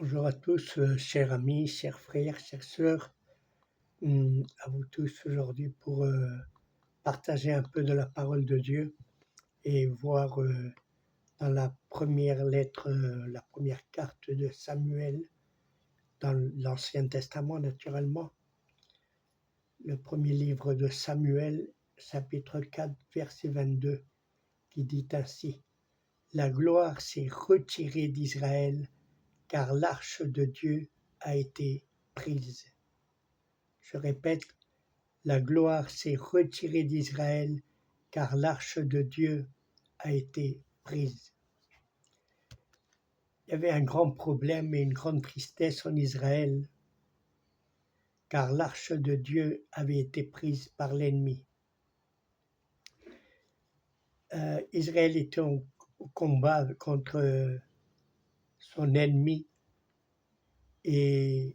Bonjour à tous, chers amis, chers frères, chères sœurs, à vous tous aujourd'hui pour partager un peu de la parole de Dieu et voir dans la première lettre, la première carte de Samuel, dans l'Ancien Testament naturellement, le premier livre de Samuel, chapitre 4, verset 22, qui dit ainsi: La gloire s'est retirée d'Israël, car l'arche de Dieu a été prise. Je répète, la gloire s'est retirée d'Israël, car l'arche de Dieu a été prise. Il y avait un grand problème et une grande tristesse en Israël, car l'arche de Dieu avait été prise par l'ennemi. Israël était au combat contre son ennemi, et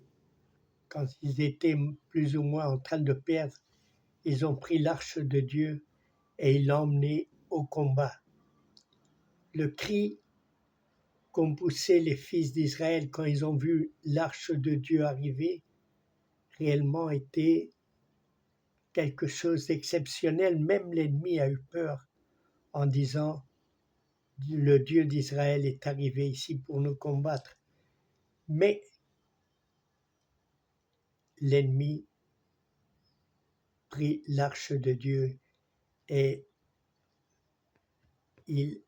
quand ils étaient plus ou moins en train de perdre, ils ont pris l'arche de Dieu et ils l'ont emmenée au combat. Le cri qu'ont poussé les fils d'Israël quand ils ont vu l'arche de Dieu arriver réellement était quelque chose d'exceptionnel. Même l'ennemi a eu peur en disant: le Dieu d'Israël est arrivé ici pour nous combattre. Mais l'ennemi prit l'arche de Dieu et il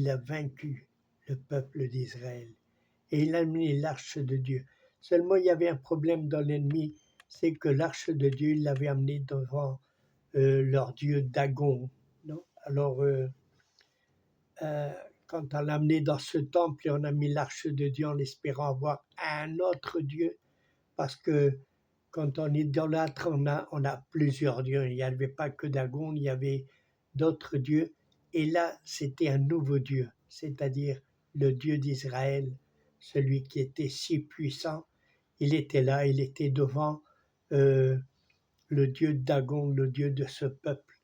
a vaincu le peuple d'Israël et il a amené l'arche de Dieu. Seulement, il y avait un problème dans l'ennemi, c'est que l'arche de Dieu, il l'avait amenée devant leur dieu Dagon. Non? Alors, quand on l'a amené dans ce temple et on a mis l'arche de Dieu en espérant avoir un autre Dieu, parce que quand on idolâtre, on a plusieurs dieux. Il n'y avait pas que Dagon, il y avait d'autres dieux. Et là, c'était un nouveau Dieu, c'est-à-dire le Dieu d'Israël, celui qui était si puissant. Il était là, il était devant le Dieu de Dagon, le Dieu de ce peuple.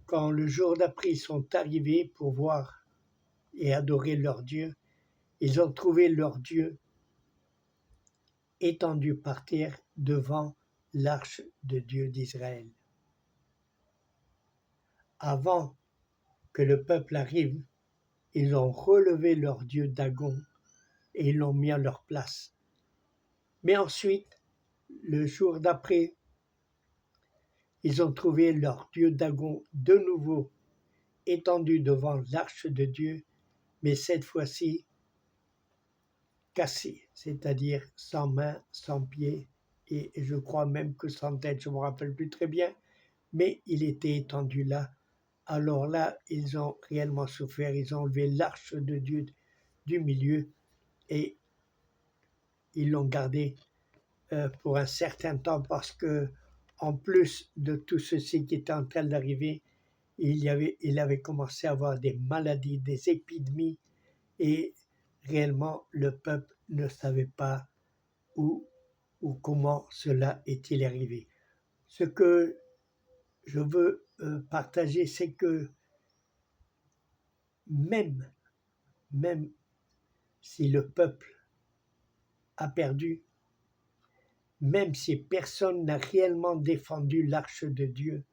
Quand le jour d'après, ils sont arrivés pour voir et adorer leur Dieu, ils ont trouvé leur Dieu étendu par terre devant l'arche de Dieu d'Israël. Avant que le peuple arrive, ils ont relevé leur Dieu Dagon et ils l'ont mis à leur place. Mais ensuite, le jour d'après, ils ont trouvé leur Dieu Dagon de nouveau étendu devant l'arche de Dieu, mais cette fois-ci cassé, c'est-à-dire sans main, sans pied, et je crois même que sans tête, je ne me rappelle plus très bien, mais il était étendu là. Alors là, ils ont réellement souffert, ils ont enlevé l'arche de Dieu du milieu et ils l'ont gardé pour un certain temps parce que, en plus de tout ceci qui était en train d'arriver, il avait commencé à avoir des maladies, des épidémies, et réellement le peuple ne savait pas où ou comment cela est-il arrivé. Ce que je veux partager, c'est que même si le peuple a perdu, même si personne n'a réellement défendu l'arche de Dieu,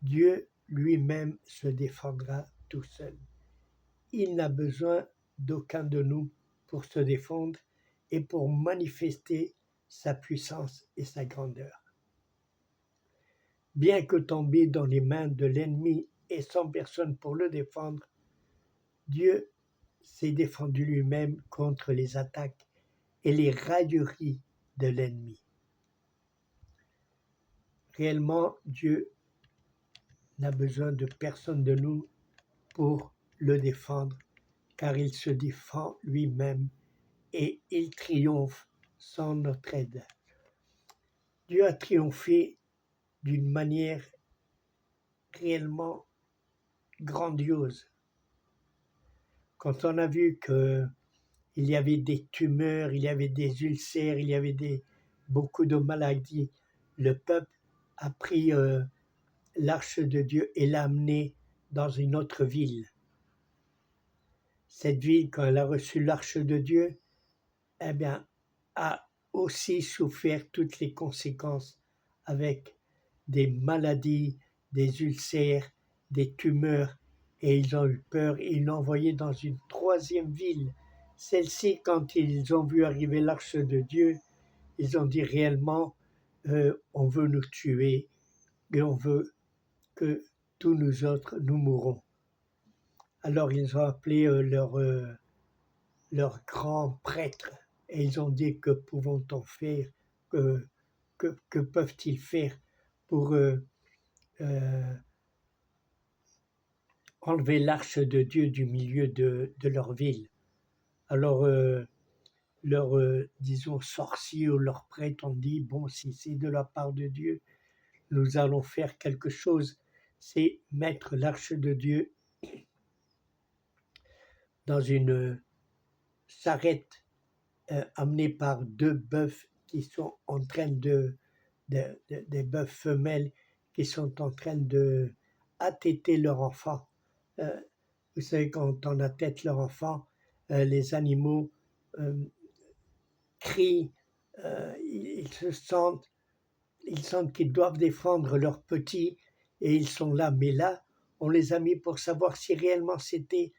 Dieu lui-même se défendra tout seul. Il n'a besoin d'aucun de nous pour se défendre et pour manifester sa puissance et sa grandeur. Bien que tombé dans les mains de l'ennemi et sans personne pour le défendre, Dieu s'est défendu lui-même contre les attaques et les railleries de l'ennemi. Réellement, Dieu n'a besoin de personne de nous pour le défendre, car il se défend lui-même et il triomphe sans notre aide. Dieu a triomphé d'une manière réellement grandiose. Quand on a vu qu'il y avait des tumeurs, il y avait des ulcères, il y avait beaucoup de maladies, le peuple a pris l'arche de Dieu et l'a amenée dans une autre ville. Cette ville, quand elle a reçu l'arche de Dieu, eh bien, a aussi souffert toutes les conséquences avec des maladies, des ulcères, des tumeurs, et ils ont eu peur et ils l'ont envoyé dans une troisième ville. Celle-ci, quand ils ont vu arriver l'arche de Dieu, ils ont dit réellement, on veut nous tuer et on veut que tous nous autres, nous mourrons. Alors ils ont appelé leur grand prêtre et ils ont dit que pouvons-on faire, que peuvent-ils faire pour enlever l'arche de Dieu du milieu de leur ville. Alors disons, sorciers ou leurs prêtres ont dit, bon, si c'est de la part de Dieu, nous allons faire quelque chose, c'est mettre l'arche de Dieu dans une charrette amenée par deux bœufs qui sont en train des bœufs femelles qui sont en train de attêter leur enfant. Vous savez, quand on attête leur enfant, les animaux crient, ils sentent qu'ils doivent défendre leurs petits et ils sont là. Mais là, on les a mis pour savoir si réellement c'était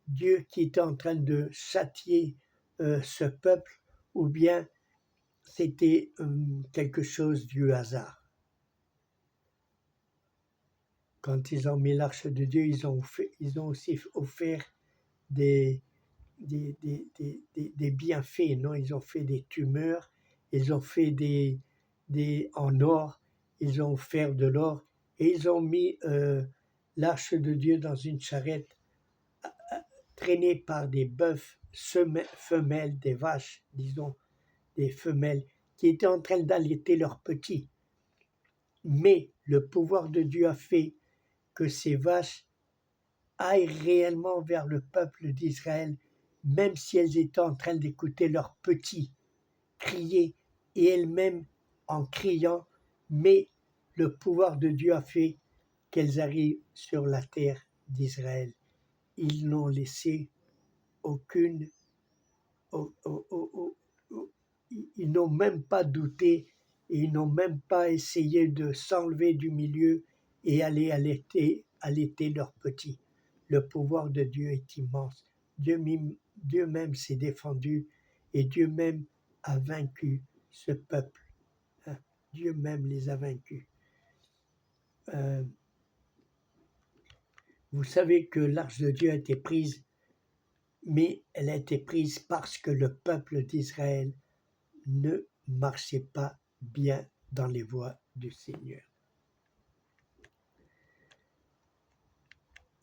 Dieu qui était en train de châtier ce peuple ou bien c'était quelque chose du hasard. Quand ils ont mis l'arche de Dieu, ils ont aussi offert des bienfaits, non? Ils ont fait des tumeurs, ils ont fait en or, ils ont offert de l'or et ils ont mis l'arche de Dieu dans une charrette traînée par des bœufs femelles, des vaches, disons, des femelles, qui étaient en train d'allaiter leurs petits. Mais le pouvoir de Dieu a fait que ces vaches aillent réellement vers le peuple d'Israël, même si elles étaient en train d'écouter leurs petits crier, et elles-mêmes en criant, mais le pouvoir de Dieu a fait qu'elles arrivent sur la terre d'Israël. Ils n'ont laissé aucune, ils n'ont même pas douté, et ils n'ont même pas essayé de s'enlever du milieu et aller allaiter leurs petits. Le pouvoir de Dieu est immense. Dieu même s'est défendu et Dieu même a vaincu ce peuple. Dieu même les a vaincus. Vous savez que l'arche de Dieu a été prise, mais elle a été prise parce que le peuple d'Israël ne marchait pas bien dans les voies du Seigneur.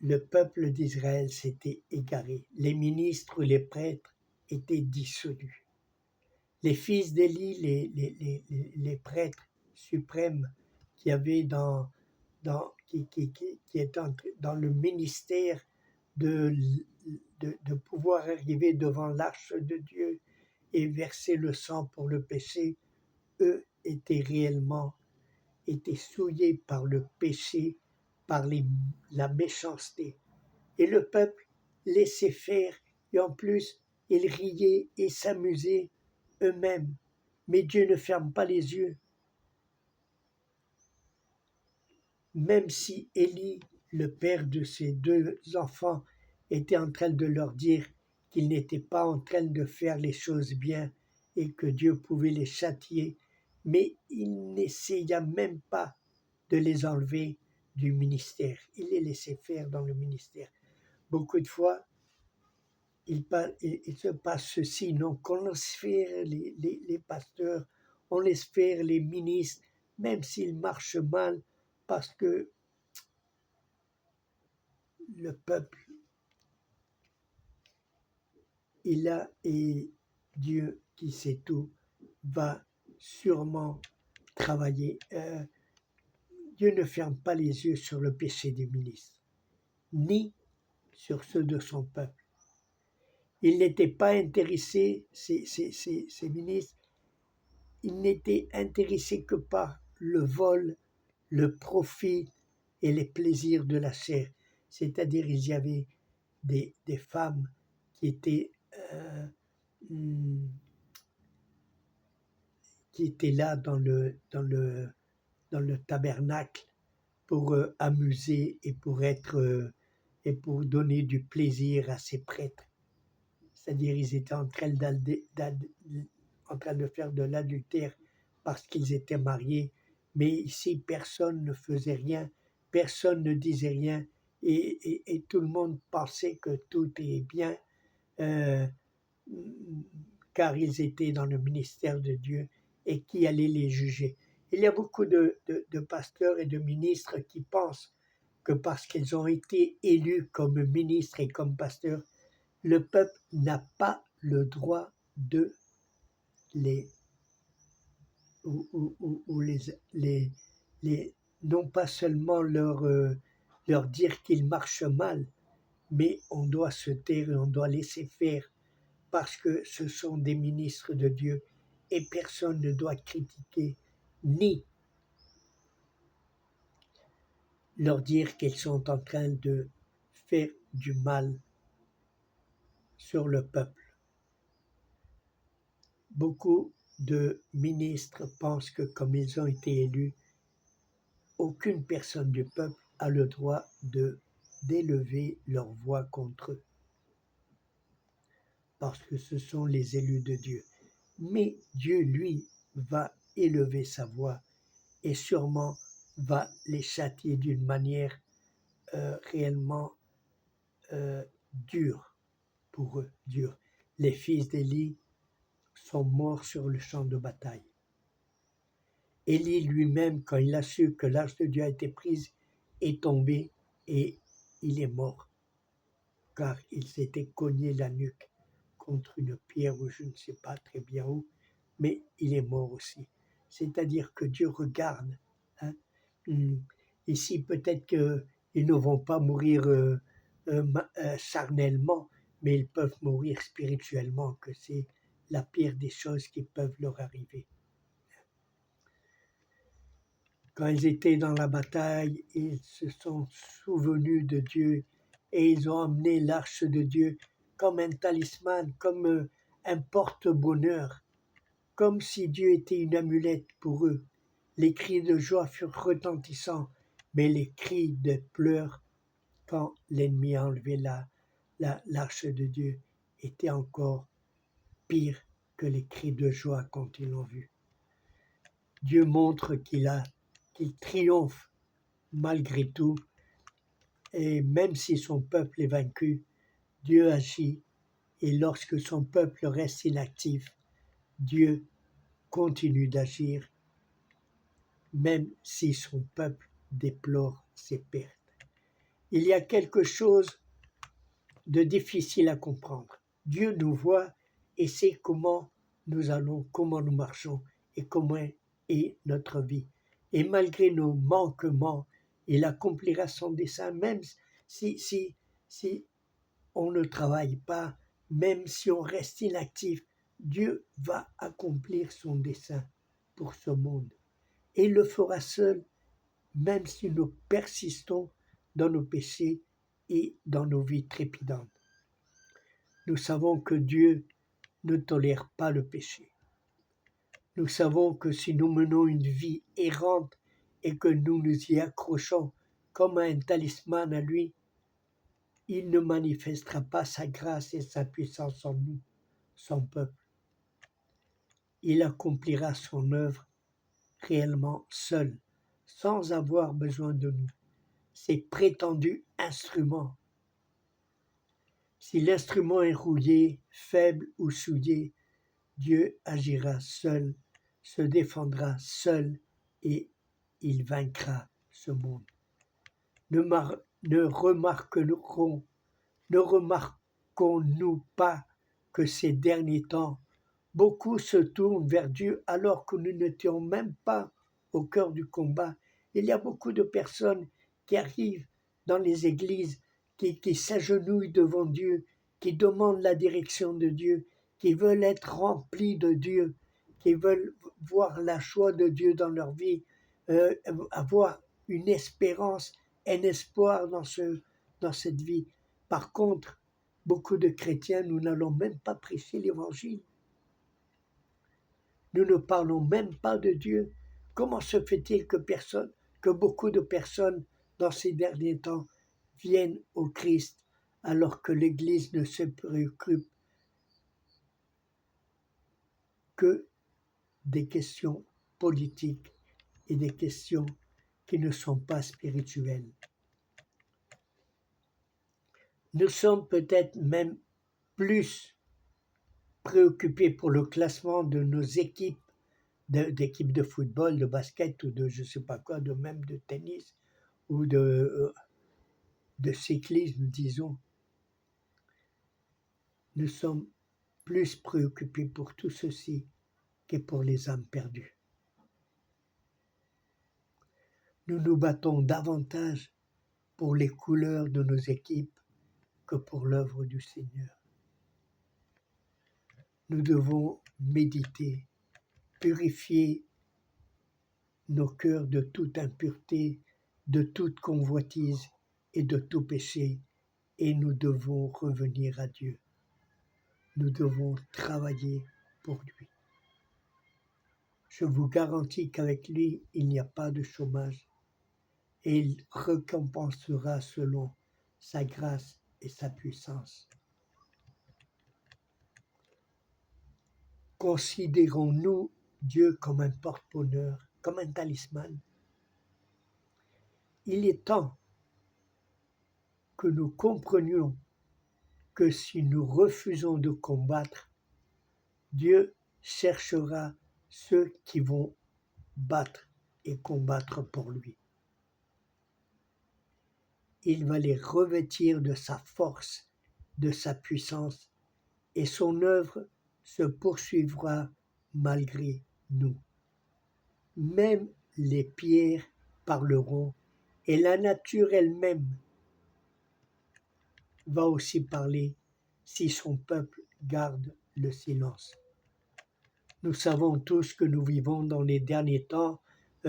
Le peuple d'Israël s'était égaré. Les ministres ou les prêtres étaient dissolus. Les fils d'Élie, les prêtres suprêmes qui avaient qui étaient dans le ministère de pouvoir arriver devant l'arche de Dieu et verser le sang pour le péché, eux étaient souillés par le péché, par la méchanceté. Et le peuple laissait faire, et en plus, ils riaient et s'amusaient eux-mêmes. Mais Dieu ne ferme pas les yeux. Même si Élie, le père de ses deux enfants, était en train de leur dire qu'il n'était pas en train de faire les choses bien et que Dieu pouvait les châtier, mais il n'essaya même pas de les enlever du ministère. Il les laissait faire dans le ministère. Beaucoup de fois, il se passe ceci, non, qu'on laisse faire les pasteurs, on laisse faire les ministres, même s'ils marchent mal, parce que le peuple, et Dieu qui sait tout, va sûrement travailler. Dieu ne ferme pas les yeux sur le péché des ministres, ni sur ceux de son peuple. Il n'était pas intéressé, ces ministres, ils n'étaient intéressés que par le vol, le profit et les plaisirs de la chair. c'est-à-dire il y avait des femmes qui étaient, hmm, qui étaient là dans le tabernacle pour amuser et pour donner du plaisir à ces prêtres. C'est-à-dire ils étaient en train de faire de l'adultère parce qu'ils étaient mariés, mais ici personne ne faisait rien, personne ne disait rien, et tout le monde pensait que tout est bien, euh, car ils étaient dans le ministère de Dieu et qui allait les juger. Il y a beaucoup de pasteurs et de ministres qui pensent que parce qu'ils ont été élus comme ministres et comme pasteurs, le peuple n'a pas le droit de les, ou non pas seulement leur dire qu'ils marchent mal, mais on doit se taire et on doit laisser faire parce que ce sont des ministres de Dieu et personne ne doit critiquer ni leur dire qu'ils sont en train de faire du mal sur le peuple. Beaucoup de ministres pensent que comme ils ont été élus, aucune personne du peuple a le droit d'élever leur voix contre eux, parce que ce sont les élus de Dieu. Mais Dieu, lui, va élever sa voix et sûrement va les châtier d'une manière réellement dure pour eux, dure. Les fils d'Élie sont morts sur le champ de bataille. Élie lui-même, quand il a su que l'arche de Dieu a été prise, est tombé et il est mort, car il s'était cogné la nuque contre une pierre ou je ne sais pas très bien où, mais il est mort aussi. C'est-à-dire que Dieu regarde. Hein. Ici, peut-être qu'ils ne vont pas mourir charnellement, mais ils peuvent mourir spirituellement, que c'est la pire des choses qui peuvent leur arriver. Quand ils étaient dans la bataille, ils se sont souvenus de Dieu et ils ont emmené l'arche de Dieu comme un talisman, comme un porte-bonheur, comme si Dieu était une amulette pour eux. Les cris de joie furent retentissants, mais les cris de pleurs, quand l'ennemi a enlevé l'arche de Dieu, étaient encore pires que les cris de joie quand ils l'ont vu. Dieu montre qu'il triomphe malgré tout, et même si son peuple est vaincu, Dieu agit, et lorsque son peuple reste inactif, Dieu continue d'agir, même si son peuple déplore ses pertes. Il y a quelque chose de difficile à comprendre. Dieu nous voit et sait comment nous allons, comment nous marchons et comment est notre vie. Et malgré nos manquements, il accomplira son dessein, même si on ne travaille pas, même si on reste inactif, Dieu va accomplir son dessein pour ce monde. Et il le fera seul, même si nous persistons dans nos péchés et dans nos vies trépidantes. Nous savons que Dieu ne tolère pas le péché. Nous savons que si nous menons une vie errante et que nous nous y accrochons comme à un talisman à lui, il ne manifestera pas sa grâce et sa puissance en nous, son peuple. Il accomplira son œuvre réellement seul, sans avoir besoin de nous, ses prétendus instruments. Si l'instrument est rouillé, faible ou souillé, Dieu agira seul, se défendra seul et il vaincra ce monde. Ne remarquons-nous pas que ces derniers temps, beaucoup se tournent vers Dieu alors que nous n'étions même pas au cœur du combat. Il y a beaucoup de personnes qui arrivent dans les églises, qui s'agenouillent devant Dieu, qui demandent la direction de Dieu, qui veulent être remplis de Dieu, qui veulent voir la joie de Dieu dans leur vie, avoir une espérance, un espoir dans dans cette vie. Par contre, beaucoup de chrétiens, nous n'allons même pas prêcher l'Évangile. Nous ne parlons même pas de Dieu. Comment se fait-il que beaucoup de personnes dans ces derniers temps viennent au Christ alors que l'Église ne se préoccupe que des questions politiques et des questions qui ne sont pas spirituelles? Nous sommes peut-être même plus préoccupés pour le classement de nos équipes, d'équipes de football, de basket ou de je ne sais pas quoi, de même de tennis ou de cyclisme, disons. Nous sommes plus préoccupés pour tout ceci que pour les âmes perdues. Nous nous battons davantage pour les couleurs de nos équipes que pour l'œuvre du Seigneur. Nous devons méditer, purifier nos cœurs de toute impureté, de toute convoitise et de tout péché, et nous devons revenir à Dieu. Nous devons travailler pour lui. Je vous garantis qu'avec lui, il n'y a pas de chômage, et il récompensera selon sa grâce et sa puissance. Considérons-nous Dieu comme un porte-bonheur, comme un talisman? Il est temps que nous comprenions que si nous refusons de combattre, Dieu cherchera ceux qui vont battre et combattre pour lui. Il va les revêtir de sa force, de sa puissance, et son œuvre se poursuivra malgré nous. Même les pierres parleront, et la nature elle-même va aussi parler si son peuple garde le silence. Nous savons tous que nous vivons dans les derniers temps,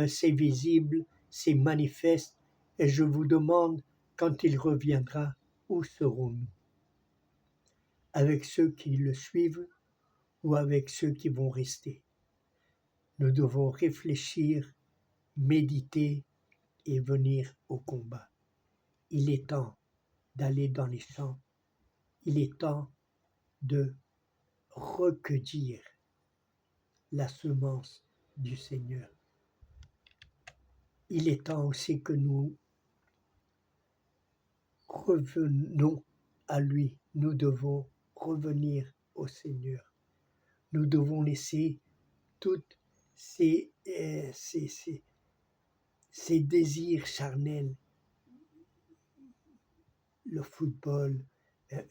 c'est visible, c'est manifeste, et je vous demande, quand il reviendra, où serons-nous? Avec ceux qui le suivent ou avec ceux qui vont rester? Nous devons réfléchir, méditer et venir au combat. Il est temps d'aller dans les champs. Il est temps de recueillir la semence du Seigneur. Il est temps aussi que nous revenons à lui. Nous devons revenir au Seigneur. Nous devons laisser toutes ces désirs charnels, le football,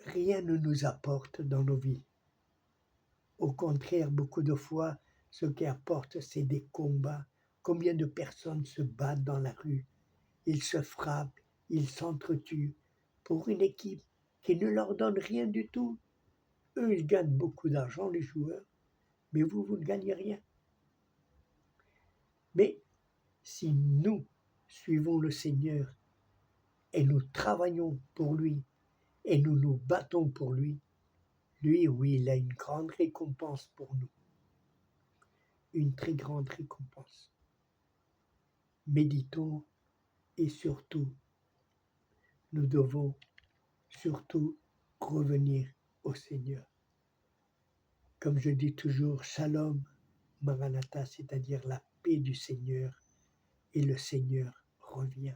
rien ne nous apporte dans nos vies. Au contraire, beaucoup de fois, ce qui apporte, c'est des combats. Combien de personnes se battent dans la rue? Ils se frappent, ils s'entretuent pour une équipe qui ne leur donne rien du tout. Eux, ils gagnent beaucoup d'argent, les joueurs, mais vous ne gagnez rien. Mais si nous suivons le Seigneur et nous travaillons pour lui et nous nous battons pour lui, lui, oui, il a une grande récompense pour nous. Une très grande récompense. Méditons et surtout, nous devons surtout revenir au Seigneur. Comme je dis toujours, Shalom, Maranatha, c'est-à-dire la paix du Seigneur, et le Seigneur revient.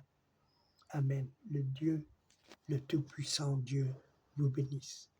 Amen. Le Dieu, le Tout-Puissant Dieu, vous bénisse.